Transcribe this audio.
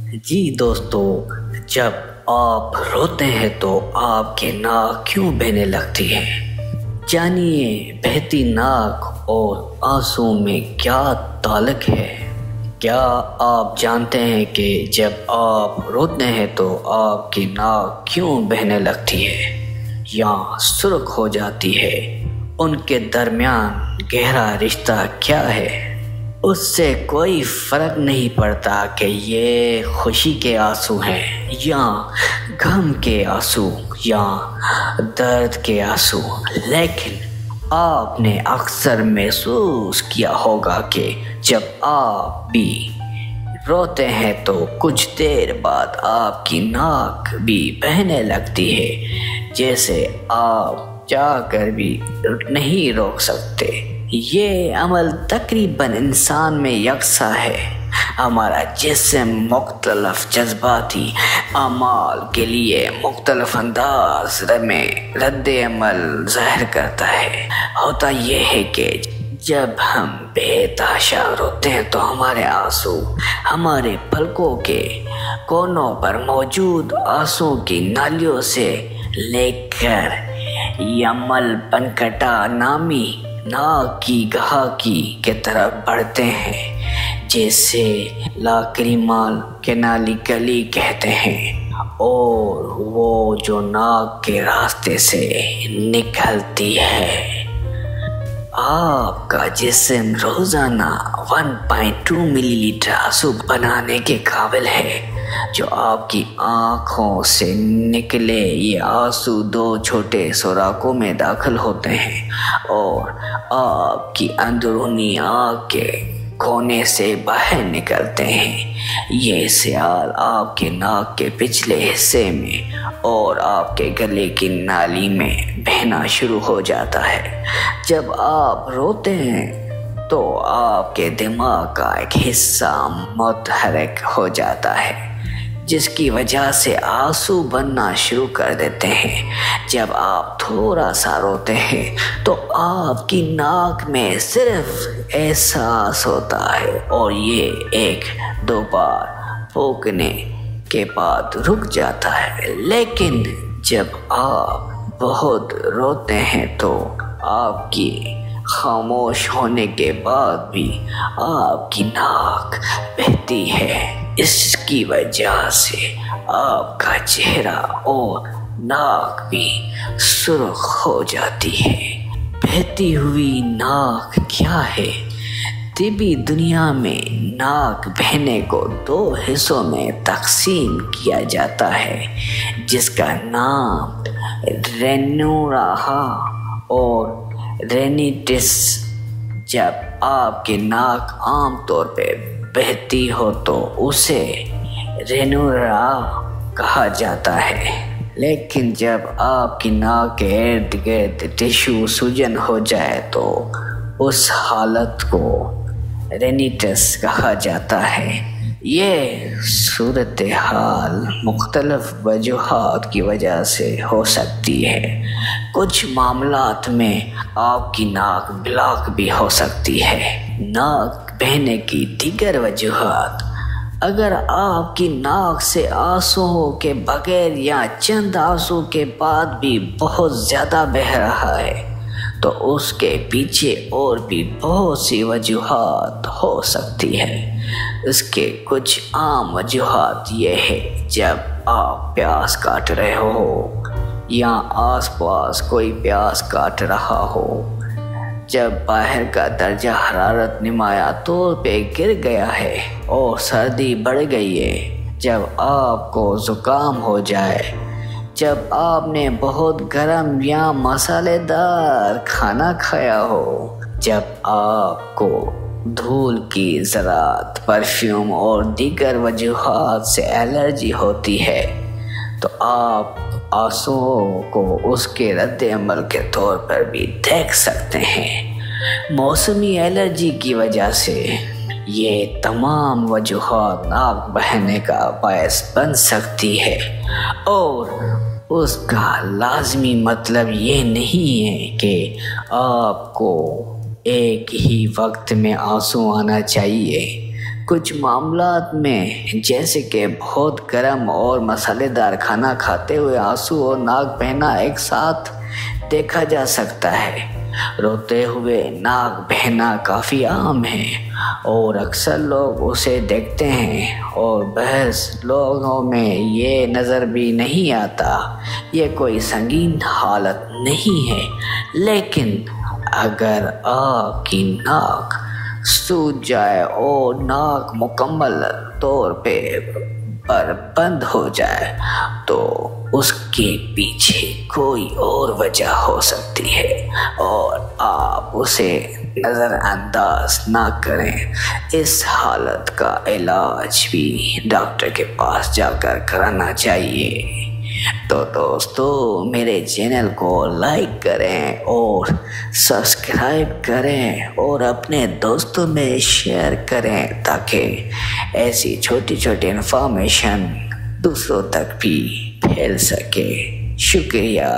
जी दोस्तों, जब आप रोते हैं तो आपके नाक क्यों बहने लगती है? जानिए बहती नाक और आंसू में क्या ताल्लुक है। क्या आप जानते हैं कि जब आप रोते हैं तो आपकी नाक क्यों बहने लगती है या सुर्ख हो जाती है? उनके दरमियान गहरा रिश्ता क्या है? उससे कोई फर्क नहीं पड़ता कि ये खुशी के आंसू हैं या गम के आंसू या दर्द के आंसू, लेकिन आपने अक्सर महसूस किया होगा कि जब आप भी रोते हैं तो कुछ देर बाद आपकी नाक भी बहने लगती है, जैसे आप चाहकर भी नहीं रोक सकते। ये अमल तकरीबन इंसान में यकसा है। हमारा जिस्म मुख्तलिफ जज्बाती अमाल के लिए मुख्तलिफ अंदाज में रद्द अमल ज़ाहिर करता है। होता यह है कि जब हम बेतहाशा रोते हैं तो हमारे आंसू हमारे पलकों के कोनों पर मौजूद आंसू की नालियों से लेकर यमल बनकटा नामी नाक की गहाकी के तरफ बढ़ते हैं, जैसे लाक्रिमाल केनाली गली कहते हैं, और वो जो नाक के रास्ते से निकलती है। आपका जिस्म रोजाना 1.2 मिलीलीटर आंसू बनाने के काबिल है। जो आपकी आँखों से निकले ये आंसू दो छोटे सुराखों में दाखिल होते हैं और आपकी अंदरूनी आँख के कोने से बाहर निकलते हैं। ये सियाल आपके नाक के पिछले हिस्से में और आपके गले की नाली में बहना शुरू हो जाता है। जब आप रोते हैं तो आपके दिमाग का एक हिस्सा मुतहर्रिक हो जाता है, जिसकी वजह से आंसू बनना शुरू कर देते हैं। जब आप थोड़ा सा रोते हैं तो आपकी नाक में सिर्फ एहसास होता है और ये एक दो बार फूंकने के बाद रुक जाता है। लेकिन जब आप बहुत रोते हैं तो आपकी खामोश होने के बाद भी आपकी नाक बहती है। इसकी वजह से आपका चेहरा और नाक भी सुर्ख हो जाती है। बहती हुई नाक क्या है? तिब्बी दुनिया में नाक बहने को दो हिस्सों में तकसीम किया जाता है, जिसका नाम रेनुराहा और रेनिटिस। जब आपकी नाक आमतौर पर बहती हो तो उसे रेनुरा कहा जाता है, लेकिन जब आपकी नाक के इर्द गिर्द टिश्यू सूजन हो जाए तो उस हालत को रेनिटस कहा जाता है। ये सूरत हाल मुख्तलिफ वजूहात की वजह से हो सकती है। कुछ मामलात में आपकी नाक ब्लॉक भी हो सकती है। नाक बहने की दीगर वजूहात: अगर आपकी नाक से आंसुओं के बगैर या चंद आंसू के बाद भी बहुत ज़्यादा बह रहा है तो उसके पीछे और भी बहुत सी वजूहात हो सकती है। इसके कुछ आम वजूहात ये है: जब आप प्यास काट रहे हो या आसपास कोई प्यास काट रहा हो, जब बाहर का दर्जा हरारत नुमाया तौर पे गिर गया है और सर्दी बढ़ गई है, जब आपको ज़ुकाम हो जाए, जब आपने बहुत गर्म या मसालेदार खाना खाया हो, जब आपको धूल की ज़रात, परफ्यूम और दीगर वजूहात से एलर्जी होती है, तो आप आंसुओं को उसके रद्द-ए-अमल के तौर पर भी देख सकते हैं। मौसमी एलर्जी की वजह से ये तमाम वजूहात नाक बहने का बायस बन सकती है और उसका लाजमी मतलब ये नहीं है कि आपको एक ही वक्त में आंसू आना चाहिए। कुछ मामलात में जैसे कि बहुत गर्म और मसालेदार खाना खाते हुए आंसू और नाक बहना एक साथ देखा जा सकता है। रोते हुए नाक बहना काफ़ी आम है और अक्सर लोग उसे देखते हैं और बहस लोगों में ये नज़र भी नहीं आता। ये कोई संगीन हालत नहीं है, लेकिन अगर आपकी नाक सूज जाए और नाक मुकम्मल तौर पर बंद हो जाए तो उसके पीछे कोई और वजह हो सकती है और आप उसे नज़रअंदाज ना करें। इस हालत का इलाज भी डॉक्टर के पास जाकर कराना चाहिए। तो दोस्तों, मेरे चैनल को लाइक करें और सब्सक्राइब करें और अपने दोस्तों में शेयर करें ताकि ऐसी छोटी छोटी इन्फॉर्मेशन दूसरों तक भी फैल सके। शुक्रिया।